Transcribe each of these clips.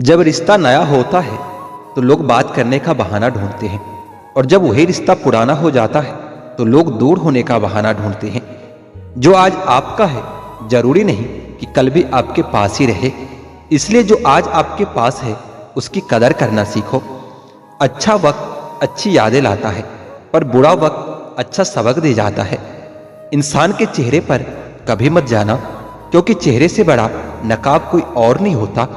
जब रिश्ता नया होता है तो लोग बात करने का बहाना ढूंढते हैं, और जब वही रिश्ता पुराना हो जाता है तो लोग दूर होने का बहाना ढूंढते हैं। जो आज आपका है जरूरी नहीं कि कल भी आपके पास ही रहे, इसलिए जो आज आपके पास है उसकी कदर करना सीखो। अच्छा वक्त अच्छी यादें लाता है, पर बुरा वक्त अच्छा सबक दे जाता है। इंसान के चेहरे पर कभी मत जाना, क्योंकि चेहरे से बड़ा नकाब कोई और नहीं होता।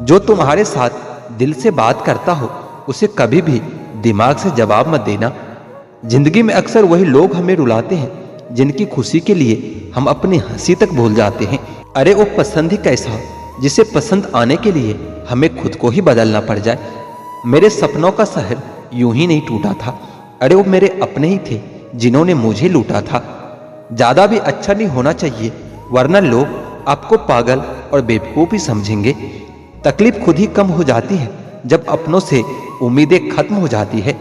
जो तुम्हारे साथ दिल से बात करता हो उसे कभी भी दिमाग से जवाब मत देना। जिंदगी में अक्सर वही लोग हमें रुलाते हैं जिनकी खुशी के लिए हम अपनी हंसी तक भूल जाते हैं। अरे वो पसंद ही कैसा जिसे पसंद आने के लिए हमें खुद को ही बदलना पड़ जाए। मेरे सपनों का शहर यूं ही नहीं टूटा था। अरे वो मेरे अपने ही थे जिन्होंने मुझे लूटा था। ज्यादा भी अच्छा नहीं होना चाहिए, वरना लोग आपको पागल और बेवकूफ ही समझेंगे। तकलीफ खुद ही कम हो जाती है जब अपनों से उम्मीदें खत्म हो जाती है।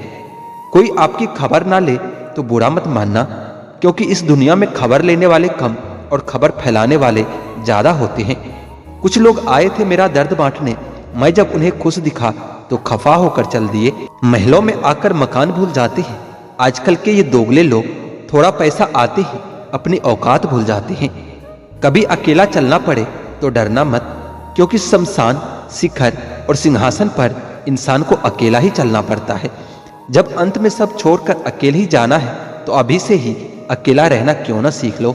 कोई आपकी खबर ना ले तो बुरा मत मानना, क्योंकि इस दुनिया में खबर लेने वाले कम और खबर फैलाने वाले ज्यादा होते हैं। कुछ लोग आए थे मेरा दर्द बांटने, मैं जब उन्हें खुश दिखा तो खफा होकर चल दिए। महलों में आकर मकान भूल जाते हैं आजकल के ये दोगले लोग। थोड़ा पैसा आते ही अपनी औकात भूल जाते हैं। कभी अकेला चलना पड़े तो डरना मत, क्योंकि शमशान, शिखर और सिंहासन पर इंसान को अकेला ही चलना पड़ता है। जब अंत में सब छोड़कर अकेले ही जाना है तो अभी से ही अकेला रहना क्यों ना सीख लो।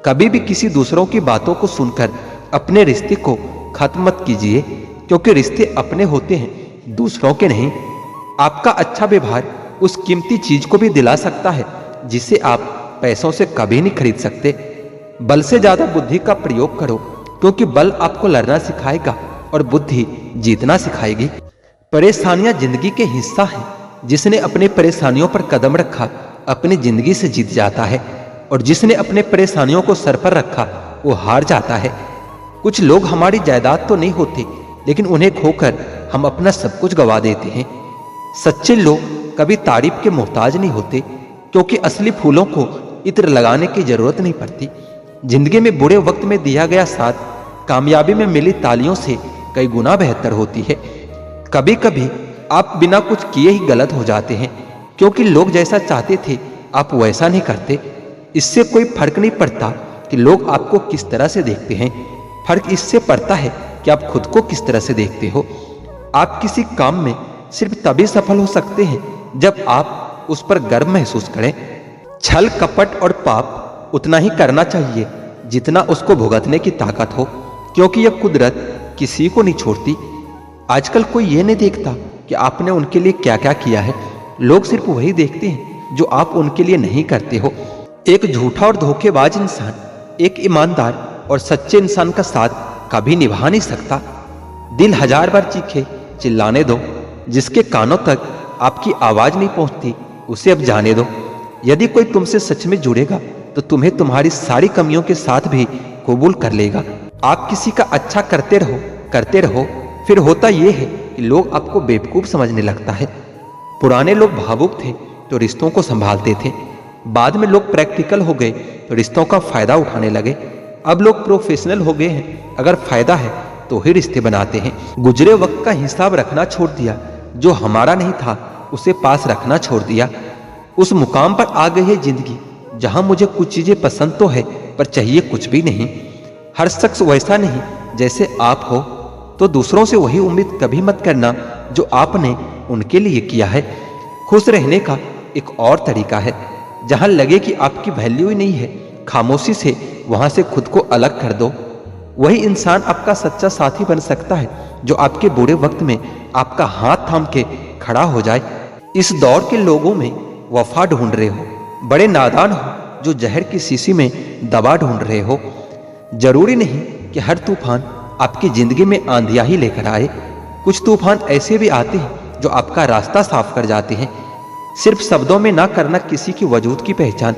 कभी भी किसी दूसरों की बातों को सुनकर अपने रिश्ते को खत्म मत कीजिए, क्योंकि रिश्ते अपने होते हैं, दूसरों के नहीं। आपका अच्छा व्यवहार उस कीमती चीज को भी दिला सकता है जिसे आप पैसों से कभी नहीं खरीद सकते। बल से ज्यादा बुद्धि का प्रयोग करो, क्योंकि बल आपको लड़ना सिखाएगा और बुद्धि जीतना सिखाएगी। परेशानियां जिंदगी के हिस्सा है। जिसने अपने परेशानियों पर कदम रखा अपनी जिंदगी से जीत जाता है, और जिसने अपने परेशानियों को सर पर रखा वो हार जाता है। कुछ लोग हमारी जायदाद तो नहीं होते, लेकिन उन्हें खोकर हम अपना सब कुछ गवा देते हैं। सच्चे लोग कभी तारीफ के मोहताज नहीं होते, क्योंकि असली फूलों को इत्र लगाने की जरूरत नहीं पड़ती। जिंदगी में बुरे वक्त में दिया गया साथ कामयाबी में मिली तालियों से कई गुना बेहतर होती है। कभी कभी आप बिना कुछ किए ही गलत हो जाते हैं, क्योंकि लोग जैसा चाहते थे आप वैसा नहीं करते। इससे कोई फर्क नहीं पड़ता कि लोग आपको किस तरह से देखते हैं, फर्क इससे पड़ता है कि आप खुद को किस तरह से देखते हो। आप किसी काम में सिर्फ तभी सफल हो सकते हैं जब आप उस पर गर्व महसूस करें। छल, कपट और पाप उतना ही करना चाहिए जितना उसको भुगतने की ताकत हो, क्योंकि यह कुदरत किसी को नहीं छोड़ती। आजकल कोई ये नहीं देखता कि आपने उनके लिए क्या क्या किया है। लोग सिर्फ वही देखते हैं जो आप उनके लिए नहीं करते हो। एक झूठा और धोखेबाज इंसान एक ईमानदार और सच्चे इंसान का साथ कभी निभा नहीं सकता। दिल हजार बार चीखे, चिल्लाने दो। जिसके कानों तक आपकी आवाज नहीं पहुंचती उसे अब जाने दो। यदि कोई तुमसे सच में जुड़ेगा तो तुम्हें तुम्हारी सारी कमियों के साथ भी कबूल कर लेगा। आप किसी का अच्छा करते रहो, फिर होता यह है कि लोग आपको बेवकूफ समझने लगता है। पुराने लोग भावुक थे तो रिश्तों को संभालते थे, बाद में लोग प्रैक्टिकल हो गए तो रिश्तों का फायदा उठाने लगे। अब लोग प्रोफेशनल हो गए हैं, अगर फायदा है तो ही रिश्ते बनाते हैं। गुजरे वक्त का हिसाब रखना छोड़ दिया, जो हमारा नहीं था उसे पास रखना छोड़ दिया। उस मुकाम पर आ गई है जिंदगी जहां मुझे कुछ चीजें पसंद तो है पर चाहिए कुछ भी नहीं। हर शख्स वैसा नहीं जैसे आप हो, तो दूसरों से वही उम्मीद कभी मत करना जो आपने उनके लिए किया है। खुश रहने का एक और तरीका है, जहां लगे कि आपकी वैल्यू ही नहीं है, खामोशी से वहां से खुद को अलग कर दो। वही इंसान आपका सच्चा साथी बन सकता है जो आपके बुरे वक्त में आपका हाथ थाम के खड़ा हो जाए। इस दौर के लोगों में वफा ढूंढ रहे हो, बड़े नादान हो जो जहर की शीशी में दवा ढूंढ रहे हो। जरूरी नहीं कि हर तूफान आपकी जिंदगी में आंधियां ही लेकर आए। कुछ तूफान ऐसे भी आते हैं जो आपका रास्ता साफ कर जाते हैं। सिर्फ शब्दों में ना करना किसी की वजूद की पहचान।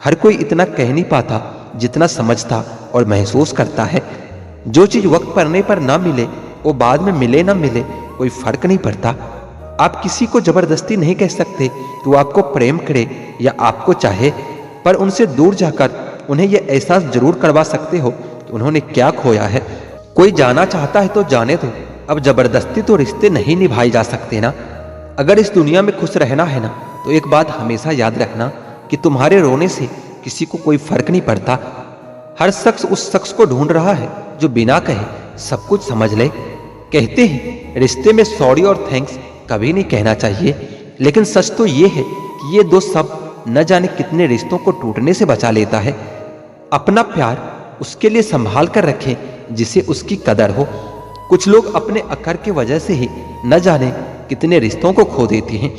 हर कोई इतना कह नहीं पाता जितना समझता और महसूस करता है। जो चीज वक्त पड़ने पर ना मिले वो बाद में मिले ना मिले कोई फर्क नहीं पड़ता। आप किसी को जबरदस्ती नहीं कह सकते कि वो आपको प्रेम करे या आपको चाहे, पर उनसे दूर जाकर उन्हें यह एहसास जरूर करवा सकते हो कि उन्होंने क्या खोया है। कोई जाना चाहता है तो जाने दो, अब जबरदस्ती तो रिश्ते नहीं निभाए जा सकते ना। अगर इस दुनिया में खुश रहना है ना, तो एक बात हमेशा याद रखना कि तुम्हारे रोने से किसी को कोई फर्क नहीं पड़ता। हर शख्स उस शख्स को ढूंढ रहा है जो बिना कहे सब कुछ समझ ले। कहते हैं रिश्ते में सॉरी और थैंक्स कभी नहीं कहना चाहिए, लेकिन सच तो ये है कि ये दो शब्द न जाने कितने रिश्तों को टूटने से बचा लेता है। अपना प्यार उसके लिए संभाल कर रखें जिसे उसकी कदर हो। कुछ लोग अपने अक्कर की वजह से ही न जाने कितने रिश्तों को खो देते हैं।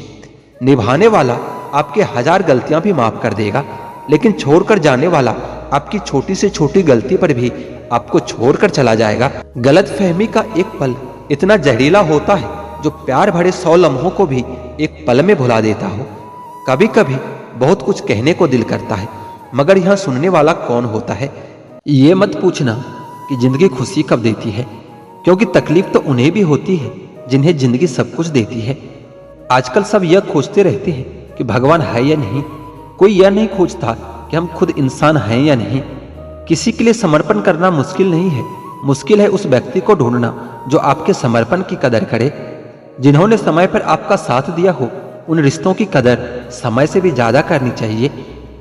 निभाने वाला आपके 1000 गलतियां भी माफ कर देगा, लेकिन छोड़कर जाने वाला आपकी छोटी से छोटी गलती पर भी आपको छोड़कर चला जाएगा। गलतफहमी का एक पल इतना जहरीला होता है जो प्यार भरे 100 लम्हों को भी एक पल में भुला देता हो। कभी कभी बहुत कुछ कहने को दिल करता है, मगर यहां सुनने वाला कौन होता है। ये मत पूछना कि जिंदगी खुशी कब देती है, क्योंकि तकलीफ तो उन्हें भी होती है जिन्हें जिंदगी सब कुछ देती है। आजकल सब यह खोजते रहते हैं कि भगवान है या नहीं। कोई यह नहीं खोजता कि हम खुद इंसान हैं या नहीं। किसी के लिए समर्पण करना मुश्किल नहीं है, मुश्किल है उस व्यक्ति को ढूंढना जो आपके समर्पण की कदर करे। जिन्होंने समय पर आपका साथ दिया हो, उन रिश्तों की कदर समय से भी ज्यादा करनी चाहिए।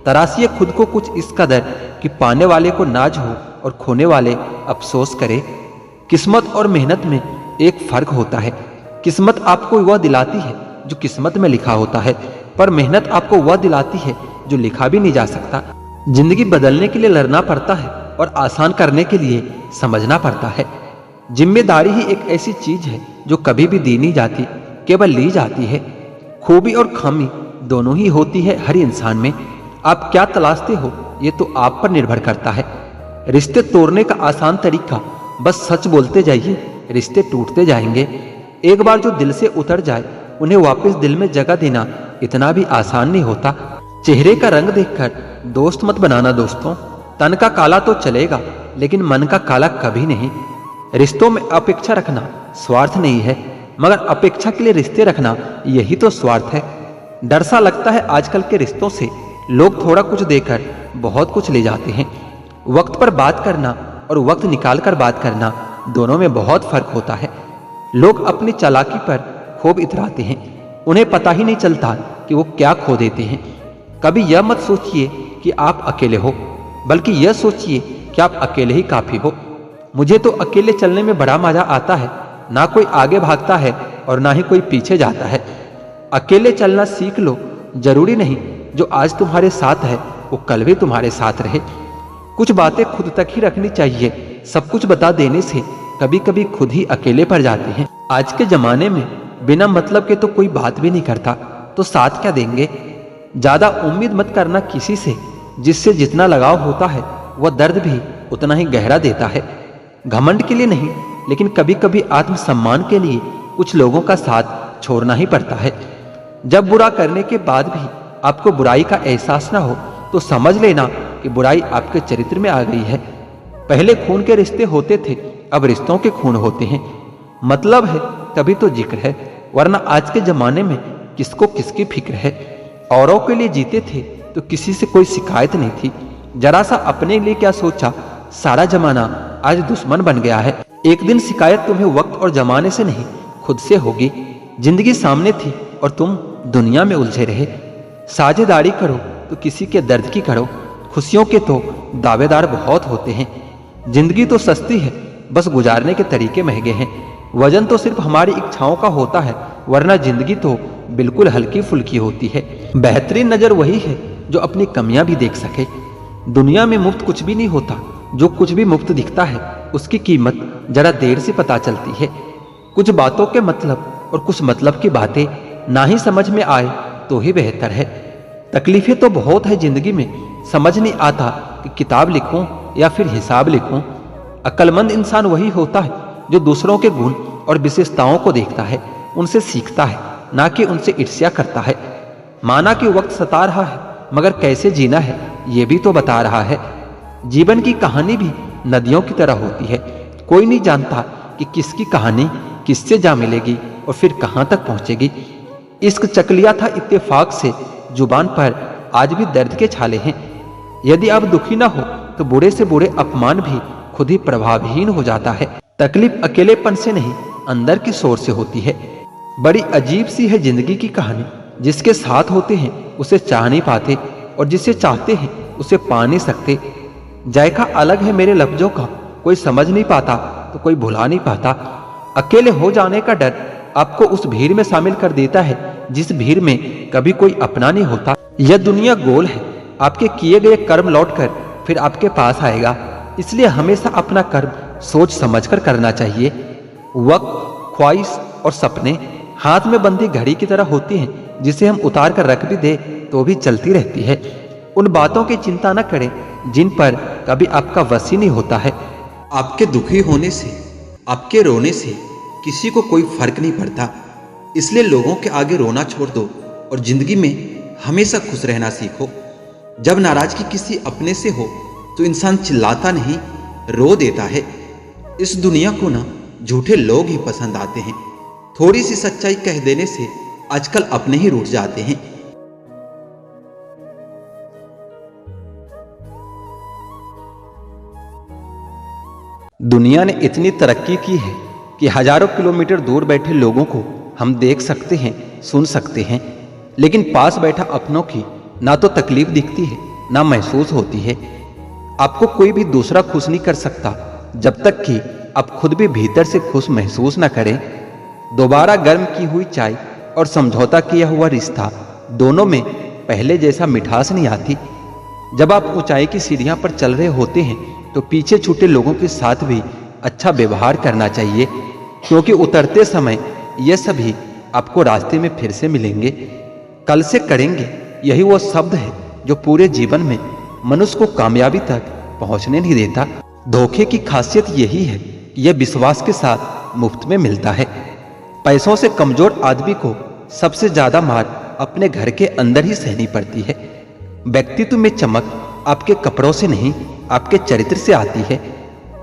तराशिए खुद को कुछ इस कदर कि पाने वाले को नाज हो और खोने वाले अफसोस करे। किस्मत और मेहनत में एक फर्क होता है। किस्मत आपको वह दिलाती है जो किस्मत में लिखा होता है, पर मेहनत आपको वह दिलाती है जो लिखा भी नहीं जा सकता। जिंदगी बदलने के लिए लड़ना पड़ता है और आसान करने के लिए समझना पड़ता है। जिम्मेदारी ही एक ऐसी चीज है जो कभी भी दी नहीं जाती, केवल ली जाती है। खूबी और खामी दोनों ही होती है हर इंसान में। आप क्या तलाशते हो ये तो आप पर निर्भर करता है। रिश्ते तोड़ने का आसान तरीका बस सच बोलते जाइए, रिश्ते टूटते जाएंगे। एक बार जो दिल से उतर जाए उन्हें वापस दिल में जगह देना इतना भी आसान नहीं होता। चेहरे का रंग देखकर दोस्त मत बनाना दोस्तों। तन का काला तो चलेगा, लेकिन मन का काला कभी नहीं। रिश्तों में अपेक्षा रखना स्वार्थ नहीं है, मगर अपेक्षा के लिए रिश्ते रखना यही तो स्वार्थ है। डर सा लगता है आजकल के रिश्तों से। लोग थोड़ा कुछ देकर बहुत कुछ ले जाते हैं। वक्त पर बात करना और वक्त निकाल कर बात करना दोनों में बहुत फर्क होता है। लोग अपनी चालाकी पर खूब इतराते हैं, उन्हें पता ही नहीं चलता कि वो क्या खो देते हैं। कभी यह मत सोचिए कि आप अकेले हो, बल्कि यह सोचिए कि आप अकेले ही काफी हो। मुझे तो अकेले चलने में बड़ा मजा आता है। ना कोई आगे भागता है और ना ही कोई पीछे जाता है। अकेले चलना सीख लो। जरूरी नहीं जो आज तुम्हारे साथ है वो कल भी तुम्हारे साथ रहे। कुछ बातें खुद तक ही रखनी चाहिए। सब कुछ बता देने से कभी कभी खुद ही अकेले पड़ जाते हैं। आज के जमाने में बिना मतलब के तो कोई बात भी नहीं करता, तो साथ क्या देंगे। ज्यादा उम्मीद मत करना किसी से। जिससे जितना लगाव होता है वह दर्द भी उतना ही गहरा देता है। घमंड के लिए नहीं, लेकिन कभी कभी आत्मसम्मान के लिए कुछ लोगों का साथ छोड़ना ही पड़ता है। जब बुरा करने के बाद भी आपको बुराई का एहसास ना हो तो समझ लेना कि बुराई आपके चरित्र में आ गई है। पहले खून के रिश्ते होते थे, अब रिश्तों के खून होते हैं। मतलब है तभी तो जिक्र है, वरना आज के जमाने में किसको किसकी फिक्र है। औरों के लिए जीते थे तो किसी से कोई शिकायत नहीं थी। जरा सा अपने लिए क्या सोचा, सारा जमाना आज दुश्मन बन गया है। एक दिन शिकायत तुम्हें वक्त और जमाने से नहीं खुद से होगी। जिंदगी सामने थी और तुम दुनिया में उलझे रहे। साझेदारी करो तो किसी के दर्द की करो। खुशियों के तो दावेदार बहुत होते हैं। जिंदगी तो सस्ती है, बस गुजारने के तरीके महंगे हैं। वजन तो सिर्फ हमारी इच्छाओं का होता है, वरना जिंदगी तो बिल्कुल हल्की फुल्की होती है। बेहतरीन नजर वही है जो अपनी कमियां भी देख सके। दुनिया में मुफ्त कुछ भी नहीं होता। जो कुछ भी मुफ्त दिखता है उसकी कीमत जरा देर से पता चलती है। कुछ बातों के मतलब और कुछ मतलब की बातें ना ही समझ में आए तो ही बेहतर है। तकलीफें तो बहुत है जिंदगी में, समझ नहीं आता कि किताब लिखूं या फिर हिसाब लिखूं। अक्लमंद इंसान वही होता है जो दूसरों के गुण और विशेषताओं को देखता है, उनसे सीखता है, ना कि उनसे ईर्ष्या करता है। माना कि वक्त सता रहा है, मगर कैसे जीना है ये भी तो बता रहा है। जीवन की कहानी भी नदियों की तरह होती है। कोई नहीं जानता कि किसकी कहानी किससे जा मिलेगी और फिर कहां तक पहुंचेगी। इश्क चकलिया था इत्तेफाक से, जुबान पर आज भी दर्द के छाले हैं। यदि आप दुखी ना हो तो बुरे से बुरे अपमान भी खुद ही प्रभावहीन हो जाता है। तकलीफ अकेलेपन से नहीं अंदर के शोर से होती है। बड़ी अजीब सी है जिंदगी की कहानी। जिसके साथ होते हैं उसे चाह नहीं पाते और जिसे चाहते हैं उसे पा नहीं सकते। जायका अलग है मेरे लफ्जों का, कोई समझ नहीं पाता तो कोई भुला नहीं पाता। अकेले हो जाने का डर आपको उस भीड़ में शामिल कर देता है जिस भीड़ में कभी कोई अपना नहीं होता। यह दुनिया गोल है, आपके किए गए कर्म लौटकर फिर आपके पास आएगा। इसलिए हमेशा अपना कर्म सोच समझकर करना चाहिए। वक्त, ख्वाहिश और सपने हाथ में बंधी घड़ी की तरह होती हैं, जिसे हम उतार कर रख भी दे तो भी चलती रहती है। उन बातों की चिंता न करें जिन पर कभी आपका वश ही नहीं होता है। आपके दुखी होने से, आपके रोने से किसी को कोई फर्क नहीं पड़ता। इसलिए लोगों के आगे रोना छोड़ दो और जिंदगी में हमेशा खुश रहना सीखो। जब नाराजगी किसी अपने से हो तो इंसान चिल्लाता नहीं, रो देता है। इस दुनिया को ना झूठे लोग ही पसंद आते हैं। थोड़ी सी सच्चाई कह देने से आजकल अपने ही रूठ जाते हैं। दुनिया ने इतनी तरक्की की है कि हजारों किलोमीटर दूर बैठे लोगों को हम देख सकते हैं, सुन सकते हैं, लेकिन पास बैठा अपनों की ना तो तकलीफ दिखती है ना महसूस होती है। आपको कोई भी दूसरा खुश नहीं कर सकता जब तक कि आप खुद भी भीतर से खुश महसूस ना करें। दोबारा गर्म की हुई चाय और समझौता किया हुआ रिश्ता, दोनों में पहले जैसा मिठास नहीं आती। जब आप ऊंचाई की सीढ़ियां पर चल रहे होते हैं तो पीछे छूटे लोगों के साथ भी अच्छा व्यवहार करना चाहिए, क्योंकि उतरते समय ये सभी आपको रास्ते में फिर से मिलेंगे। कल से करेंगे, यही वो शब्द है जो पूरे जीवन में मनुष्य को कामयाबी तक पहुंचने नहीं देता। धोखे की खासियत यही है कि यह विश्वास के साथ मुफ्त में मिलता है। पैसों से कमजोर आदमी को सबसे ज्यादा मार अपने घर के अंदर ही सहनी पड़ती है। व्यक्तित्व में चमक आपके कपड़ों से नहीं, आपके चरित्र से आती है।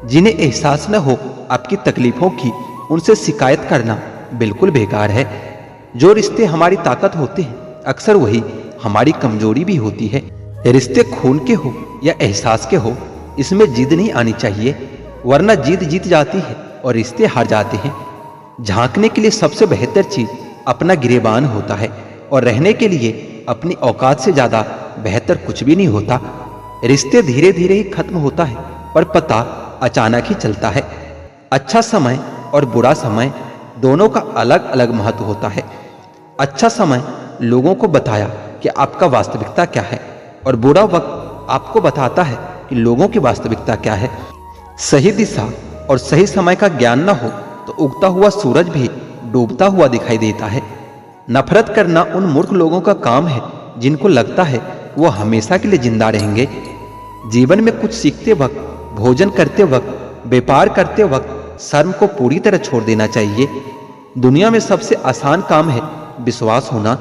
जिन्हें एहसास न हो आपकी तकलीफों की, उनसे शिकायत करना बिल्कुल बेकार है। जो रिश्ते हमारी ताकत होते हैं अक्सर वही हमारी कमजोरी भी होती है। रिश्ते खून के हो या एहसास के हो, इसमें जिद नहीं आनी चाहिए, वरना जिद जीत जाती है और रिश्ते हार जाते हैं। झांकने के लिए सबसे बेहतर चीज अपना गिरेबान होता है और रहने के लिए अपनी औकात से ज्यादा बेहतर कुछ भी नहीं होता। रिश्ते धीरे धीरे ही खत्म होता है पर पता अचानक ही चलता है। अच्छा समय और बुरा समय दोनों का अलग अलग महत्व होता है। अच्छा समय लोगों को बताया कि आपका वास्तविकता क्या है और बुरा वक्त आपको बताता है कि लोगों की वास्तविकता क्या है। सही दिशा और सही समय का ज्ञान न हो तो उगता हुआ सूरज भी डूबता हुआ दिखाई देता है। नफरत करना उन मूर्ख लोगों का काम है जिनको लगता है वो हमेशा के लिए जिंदा रहेंगे। जीवन में कुछ सीखते वक्त, भोजन करते वक्त, व्यापार करते वक्त शर्म को पूरी तरह छोड़ देना चाहिए। दुनिया में सबसे आसान काम है विश्वास होना,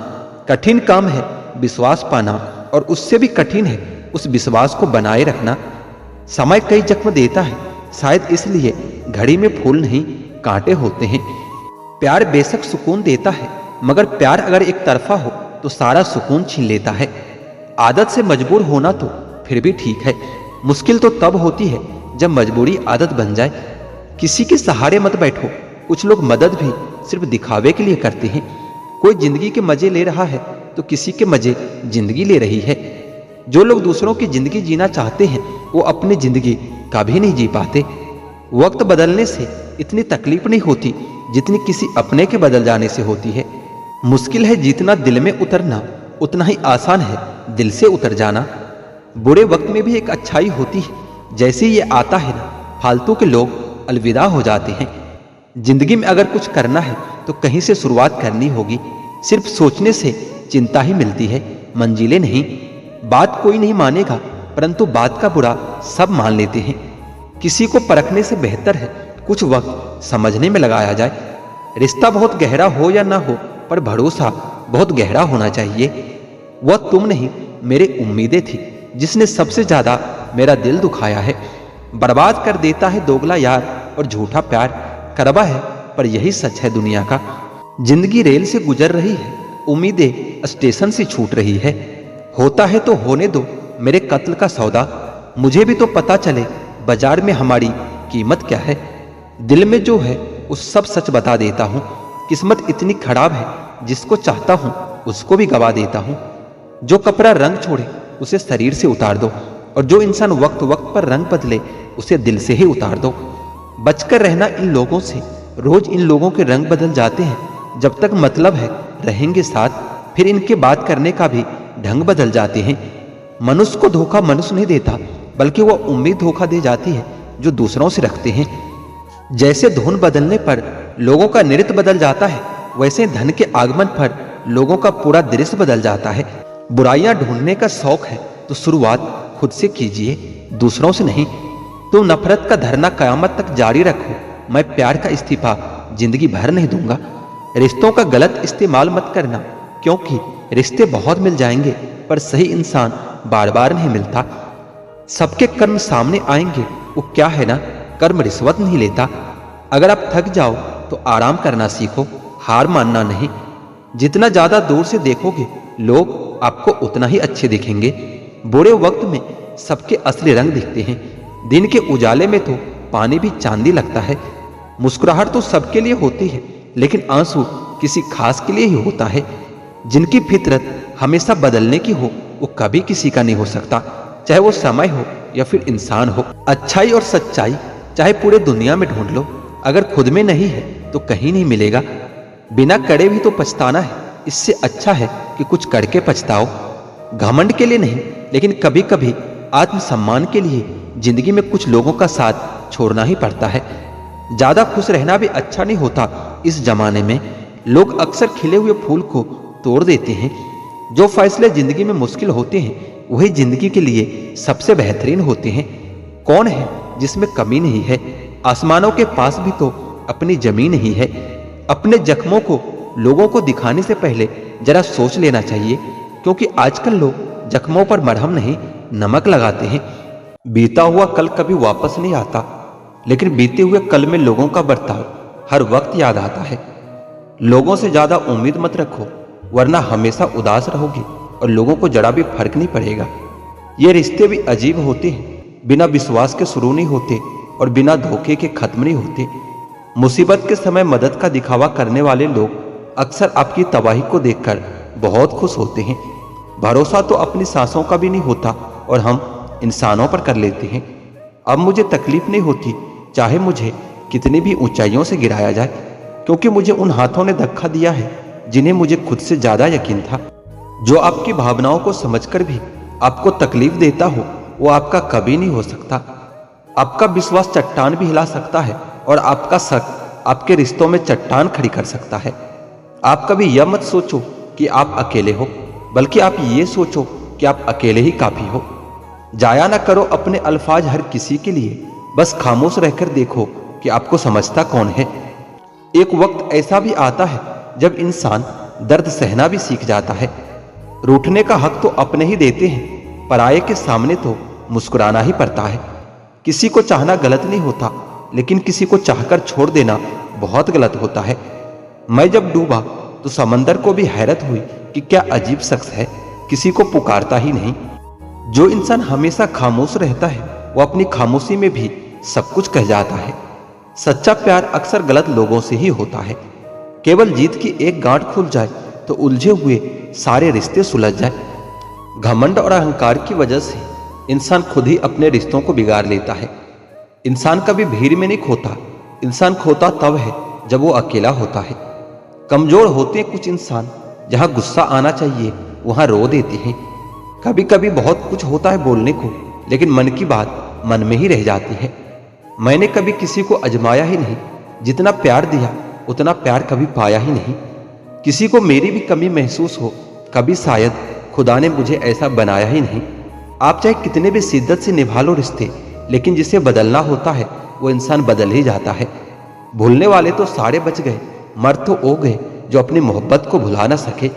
कठिन काम है विश्वास पाना और उससे भी कठिन है उस विश्वास को बनाए रखना। समय कई जख्म देता है, शायद इसलिए घड़ी में फूल नहीं कांटे होते हैं। प्यार बेशक सुकून देता है, मगर प्यार अगर एक तरफा हो तो सारा सुकून छीन लेता है। आदत से मजबूर होना तो फिर भी ठीक है, मुश्किल तो तब होती है जब मजबूरी आदत बन जाए। किसी के सहारे मत बैठो। कुछ लोग मदद भी सिर्फ दिखावे के लिए करते हैं। कोई जिंदगी के मजे ले रहा है तो किसी के मजे जिंदगी ले रही है। जो लोग दूसरों की जिंदगी जीना चाहते हैं वो अपनी जिंदगी कभी नहीं जी पाते। वक्त बदलने से इतनी तकलीफ नहीं होती जितनी किसी अपने के बदल जाने से होती है। मुश्किल है जितना दिल में उतरना, उतना ही आसान है दिल से उतर जाना। बुरे वक्त में भी एक अच्छाई होती है, जैसे ये आता है ना, फालतू के लोग अलविदा हो जाते हैं। जिंदगी में अगर कुछ करना है तो कहीं से शुरुआत करनी होगी। सिर्फ सोचने से चिंता ही मिलती है, मंजिलें नहीं। बात कोई नहीं मानेगा, परंतु बात का बुरा सब मान लेते हैं। किसी को परखने से बेहतर है कुछ वक्त समझने में लगाया जाए। रिश्ता बहुत गहरा हो या ना हो, पर भरोसा बहुत गहरा होना चाहिए। वह तुम नहीं, मेरी उम्मीदें थी जिसने सबसे ज्यादा मेरा दिल दुखाया है। बर्बाद कर देता है दोगला यार और झूठा प्यार। करवा है पर यही सच है दुनिया का। जिंदगी रेल से गुजर रही है, उम्मीदें स्टेशन से छूट रही है। होता है तो होने दो मेरे कत्ल का सौदा, मुझे भी तो पता चले बाजार में हमारी कीमत क्या है। दिल में जो है वो सब सच बता देता हूँ। किस्मत इतनी खराब है, जिसको चाहता हूँ उसको भी गवा देता हूँ। जो कपड़ा रंग छोड़े उसे शरीर से उतार दो, और जो इंसान वक्त वक्त पर रंग बदले उसे दिल से ही उतार दो। बचकर रहना इन लोगों से। रोज इन लोगों के रंग बदल जाते हैं। जब तक मतलब है रहेंगे साथ, फिर इनके बात करने का भी ढंग बदल जाते हैं। मनुष्य को धोखा मनुष्य नहीं देता, बल्कि वह उम्मीद धोखा दे जाती है जो दूसरों से रखते हैं। जैसे धुन बदलने पर लोगों का नृत्य बदल जाता है, वैसे धन के आगमन पर लोगों का पूरा दृश्य बदल जाता है। बुराइयां ढूंढने का शौक है तो शुरुआत खुद से कीजिए, दूसरों से नहीं। तुम नफरत का धरना कयामत तक जारी रखो, मैं प्यार का इस्तीफा जिंदगी भर नहीं दूंगा। रिश्तों का गलत इस्तेमाल मत करना, क्योंकि रिश्ते बहुत मिल जाएंगे पर सही इंसान बार बार नहीं मिलता। सबके कर्म सामने आएंगे, वो क्या है ना, कर्म रिश्वत नहीं लेता। अगर आप थक जाओ तो आराम करना सीखो, हार मानना नहीं। जितना ज्यादा दूर से देखोगे लोग आपको उतना ही अच्छे दिखेंगे। बुरे वक्त में सबके असली रंग दिखते हैं। दिन के उजाले में तो पानी भी चांदी लगता है। मुस्कुराहट तो सबके लिए होती है, लेकिन आंसू किसी खास के लिए ही होता है। जिनकी फितरत हमेशा बदलने की हो, वो कभी किसी का नहीं हो सकता, चाहे वो समय हो या फिर इंसान हो। अच्छाई और सच्चाई चाहे पूरे दुनिया में ढूंढ लो, अगर खुद में नहीं है तो कहीं नहीं मिलेगा। बिना करे भी तो पछताना है, इससे अच्छा है कि कुछ करके पछताओ। घमंड के लिए नहीं, लेकिन कभी कभी आत्मसम्मान के लिए जिंदगी में कुछ लोगों का साथ छोड़ना ही पड़ता है। ज्यादा खुश रहना भी अच्छा नहीं होता। इस जमाने में लोग अक्सर खिले हुए फूल को तोड़ देते हैं। जो फैसले जिंदगी में मुश्किल होते हैं वही जिंदगी के लिए सबसे बेहतरीन होते हैं। कौन है जिसमें कमी नहीं है? आसमानों के पास भी तो अपनी जमीन ही है। अपने जख्मों को लोगों को दिखाने से पहले जरा सोच लेना चाहिए, क्योंकि आजकल लोग जख्मों पर मरहम नहीं नमक लगाते हैं। बीता हुआ कल कभी वापस नहीं आता, लेकिन बीते हुए कल में लोगों का बर्ताव हर वक्त याद आता है। लोगों से ज्यादा उम्मीद मत रखो, वरना हमेशा उदास रहोगे और लोगों को जरा भी फर्क नहीं पड़ेगा। ये रिश्ते भी अजीब होते हैं, बिना विश्वास के शुरू नहीं होते और बिना धोखे के खत्म नहीं होते। मुसीबत के समय मदद का दिखावा करने वाले लोग अक्सर आपकी तबाही को देखकर बहुत खुश होते हैं। भरोसा तो अपनी सांसों का भी नहीं होता और हम इंसानों पर कर लेते हैं। अब मुझे तकलीफ नहीं होती, चाहे मुझे कितनी भी ऊंचाइयों से गिराया जाए, क्योंकि मुझे उन हाथों ने धक्का दिया है जिन्हें मुझे खुद से ज्यादा यकीन था। जो आपकी भावनाओं को समझकर भी आपको तकलीफ देता हो, वो आपका कभी नहीं हो सकता। आपका विश्वास चट्टान भी हिला सकता है और आपका शक आपके रिश्तों में चट्टान खड़ी कर सकता है। आप कभी यह मत सोचो कि आप अकेले हो, बल्कि आप ये सोचो कि आप अकेले ही काफी हो। जाया ना करो अपने अल्फाज हर किसी के लिए, बस खामोश रहकर देखो कि आपको समझता कौन है। एक वक्त ऐसा भी आता है जब इंसान दर्द सहना भी सीख जाता है। रूठने का हक तो अपने ही देते हैं, पराये के सामने तो मुस्कुराना ही पड़ता है। किसी को चाहना गलत नहीं होता, लेकिन किसी को चाहकर छोड़ देना बहुत गलत होता है। मैं जब डूबा तो समंदर को भी हैरत हुई कि क्या अजीब शख्स है, किसी को पुकारता ही नहीं। जो इंसान हमेशा खामोश रहता है वो अपनी खामोशी में भी सब कुछ कह जाता है। सच्चा प्यार अक्सर गलत लोगों से ही होता है। केवल जीत की एक गांठ खुल जाए तो उलझे हुए सारे रिश्ते सुलझ जाए। घमंड और अहंकार की वजह से इंसान खुद ही अपने रिश्तों को बिगाड़ लेता है। इंसान कभी भीड़ में नहीं खोता, इंसान खोता तब है जब वो अकेला होता है। कमजोर होते हैं कुछ इंसान, जहां गुस्सा आना चाहिए वहां रो देते हैं। कभी कभी बहुत कुछ होता है बोलने को, लेकिन मन की बात मन में ही रह जाती है। मैंने कभी किसी को अजमाया ही नहीं, जितना प्यार दिया उतना प्यार कभी पाया ही नहीं। किसी को मेरी भी कमी महसूस हो, कभी शायद खुदा ने मुझे ऐसा बनाया ही नहीं। आप चाहे कितने भी शिद्दत से निभा लो रिश्ते, लेकिन जिसे बदलना होता है वो इंसान बदल ही जाता है। भूलने वाले तो सारे बच गए, मर्द तो वो गए जो अपनी मोहब्बत को भुला ना सके।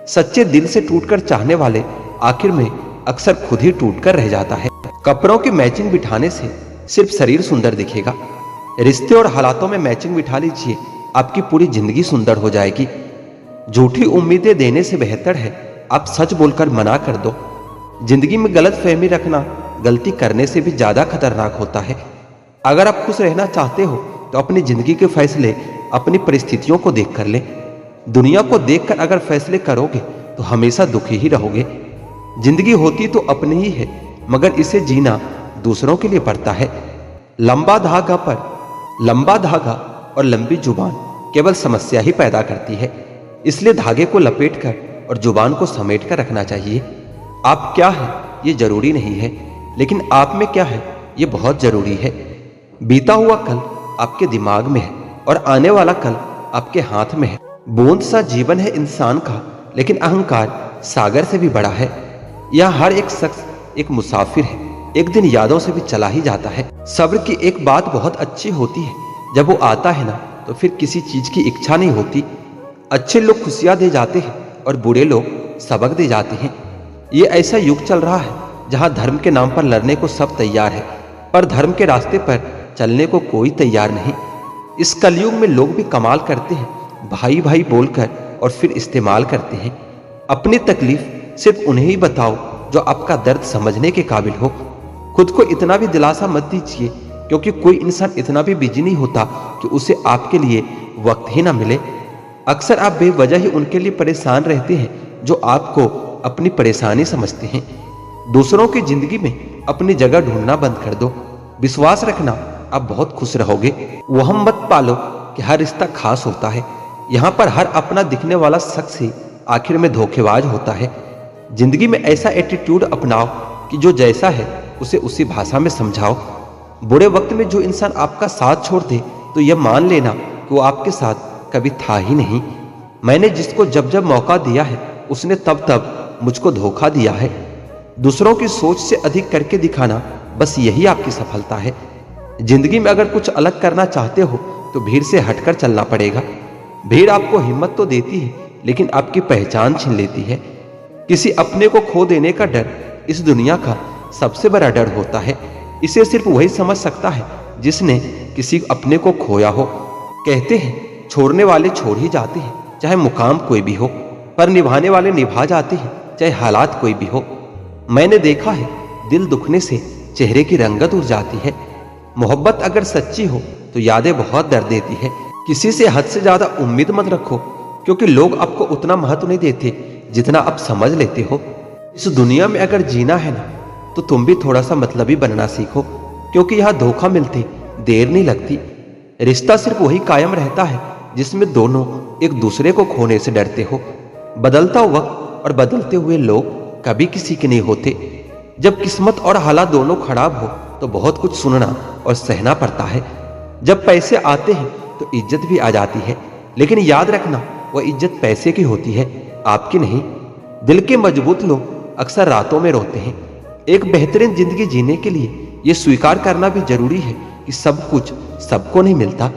सच्चे दिल से टूटकर चाहने वाले आखिर में अक्सर खुद ही टूटकर रह जाता है। कपड़ों की मैचिंग बिठाने से सिर्फ शरीर सुंदर दिखेगा, रिश्ते और हालातों में मैचिंग बिठा लीजिए, आपकी पूरी जिंदगी सुंदर हो जाएगी। झूठी उम्मीदें देने से बेहतर है आप सच बोलकर मना कर दो। जिंदगी में गलत फहमी रखना गलती करने से भी ज्यादा खतरनाक होता है। अगर आप खुश रहना चाहते हो तो अपनी जिंदगी के फैसले अपनी परिस्थितियों को देखकर लें। दुनिया को देखकर अगर फैसले करोगे तो हमेशा दुखी ही रहोगे। जिंदगी होती तो अपनी ही है, मगर इसे जीना दूसरों के लिए पड़ता है। लंबा धागा और लंबी जुबान केवल समस्या ही पैदा करती है। इसलिए धागे को लपेटकर और जुबान को समेट कर रखना चाहिए। आप क्या है ये जरूरी नहीं है, लेकिन आप में क्या है ये बहुत जरूरी है। बीता हुआ कल आपके दिमाग में है और आने वाला कल आपके हाथ में है। बूंद सा जीवन है इंसान का, लेकिन अहंकार सागर से भी बड़ा है। यहाँ हर एक शख्स एक मुसाफिर है, एक दिन यादों से भी चला ही जाता है। सब्र की एक बात बहुत अच्छी होती है, जब वो आता है ना तो फिर किसी चीज की इच्छा नहीं होती। अच्छे लोग खुशियां दे जाते हैं और बुरे लोग सबक दे जाते हैं। ये ऐसा युग चल रहा है जहां धर्म के नाम पर लड़ने को सब तैयार है, पर धर्म के रास्ते पर चलने को कोई तैयार नहीं। इस कलयुग में लोग भी कमाल करते हैं, भाई भाई बोलकर और फिर इस्तेमाल करते हैं। अपनी तकलीफ सिर्फ उन्हें ही बताओ जो आपका दर्द समझने के काबिल हो। खुद को इतना भी दिलासा मत दीजिए, क्योंकि कोई इंसान इतना भी बिजी नहीं होता कि उसे आपके लिए वक्त ही ना मिले। अक्सर आप बेवजह ही उनके लिए परेशान रहते हैं जो आपको अपनी परेशानी समझते हैं। दूसरों की जिंदगी में अपनी जगह ढूंढना बंद कर दो। विश्वास रखना आप बहुत खुश रहोगे। वहम मत पालो कि हर रिश्ता खास होता है। यहाँ पर हर अपना दिखने वाला शख्स ही आखिर में धोखेबाज होता है। जिंदगी में ऐसा एटीट्यूड अपनाओ कि जो जैसा है उसे उसी भाषा में समझाओ। बुरे वक्त में जो इंसान आपका साथ छोड़ दे तो यह मान लेना कि वो आपके साथ कभी था ही नहीं। मैंने जिसको जब जब मौका दिया है उसने तब तब मुझको धोखा दिया है। दूसरों की सोच से अधिक करके दिखाना, बस यही आपकी सफलता है। जिंदगी में अगर कुछ अलग करना चाहते हो तो भीड़ से हटकर चलना पड़ेगा। भीड़ आपको हिम्मत तो देती है, लेकिन आपकी पहचान छीन लेती है। किसी अपने को खो देने का डर इस दुनिया का सबसे बड़ा डर होता है। इसे सिर्फ वही समझ सकता है जिसने किसी अपने को खोया हो। कहते हैं छोड़ने वाले छोड़ ही जाते हैं, चाहे मुकाम कोई भी हो, पर निभाने वाले निभा जाते हैं, चाहे हालात कोई भी हो। मैंने देखा है दिल दुखने से चेहरे की रंगत उड़ जाती है। मोहब्बत अगर सच्ची हो तो यादें बहुत दर्द देती है। किसी से हद से ज्यादा उम्मीद मत रखो, क्योंकि लोग आपको उतना महत्व नहीं देते जितना आप समझ लेते हो। इस दुनिया में अगर जीना है ना तो तुम भी थोड़ा सा मतलबी बनना सीखो, क्योंकि यहाँ धोखा मिलते देर नहीं लगती। रिश्ता सिर्फ वही कायम रहता है जिसमें दोनों एक दूसरे को खोने से डरते हो। बदलता वक्त और बदलते हुए लोग कभी किसी के नहीं होते। जब किस्मत और हालात दोनों खराब हो तो बहुत कुछ सुनना और सहना पड़ता है। जब पैसे आते हैं तो इज्जत भी आ जाती है, लेकिन याद रखना वह इज्जत पैसे की होती है, आपकी नहीं। दिल के मजबूत लोग अक्सर रातों में रोते हैं। एक बेहतरीन जिंदगी जीने के लिए यह स्वीकार करना भी जरूरी है कि सब कुछ सबको नहीं मिलता।